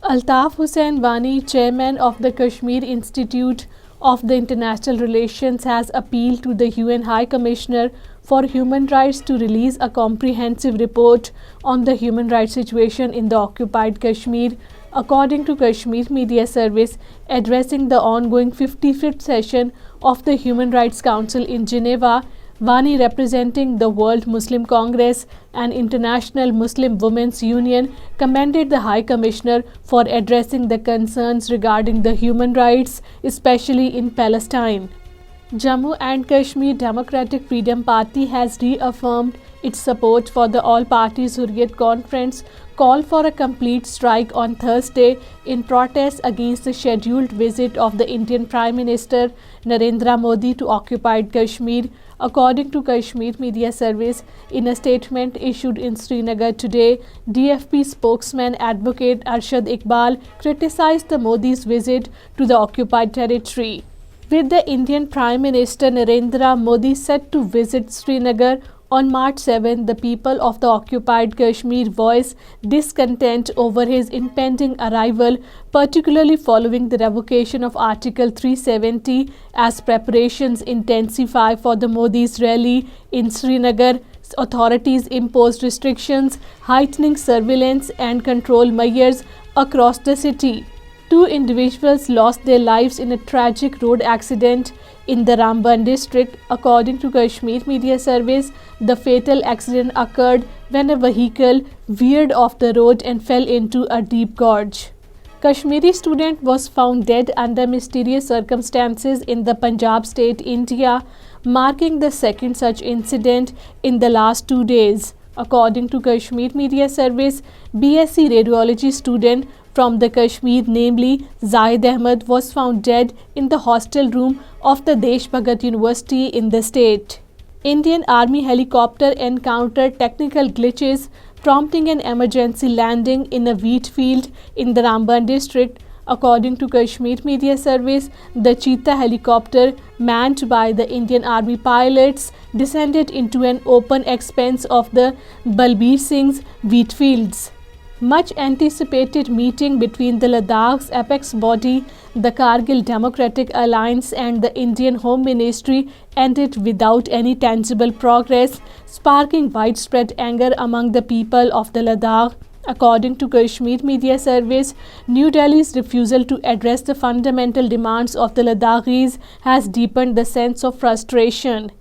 Altaf Hussain Wani, chairman of the Kashmir Institute of the International Relations, has appealed to the UN High Commissioner for Human Rights to release a comprehensive report on the human rights situation in the occupied Kashmir. According to Kashmir Media Service, addressing the ongoing 55th session of the Human Rights Council in Geneva, Wani, representing the World Muslim Congress and International Muslim Women's Union, commended the High Commissioner for addressing the concerns regarding the human rights, especially in Palestine. Jammu and Kashmir Democratic Freedom Party has reaffirmed its support for the All Parties Hurriyat Conference call for a complete strike on Thursday in protest against the scheduled visit of the Indian Prime Minister Narendra Modi to occupied Kashmir. According to Kashmir Media Service, in a statement issued in Srinagar today, DFP spokesman Advocate Arshad Iqbal criticized the Modi's visit to the occupied territory. With the Indian Prime Minister Narendra Modi set to visit Srinagar on March 7, the people of the occupied Kashmir voiced discontent over his impending arrival, particularly following the revocation of Article 370 as preparations intensify for the Modi's rally in Srinagar. Authorities imposed restrictions, heightening surveillance and control measures across the city. 2 individuals lost their lives in a tragic road accident in the Ramban district. According to Kashmir Media Service, the fatal accident occurred when a vehicle veered off the road and fell into a deep gorge. Kashmiri student was found dead under mysterious circumstances in the Punjab state, India, marking the second such incident in the last 2 days. According to Kashmir Media Service, BSc Radiology student from the Kashmir, namely Zahid Ahmed, was found dead in the hostel room of the Desh Bhagat University in the state. Indian Army helicopter encountered technical glitches, prompting an emergency landing in a wheat field in the Ramban district. According to Kashmir Media Service, the Cheetah helicopter, manned by the Indian Army pilots, descended into an open expanse of the Balbir Singh's wheat fields. Much anticipated meeting between the Ladakh's apex body, the Kargil Democratic Alliance, and the Indian Home Ministry ended without any tangible progress, sparking widespread anger among the people of the Ladakh. According to Kashmir Media Service, New Delhi's refusal to address the fundamental demands of the Ladakhis has deepened the sense of frustration.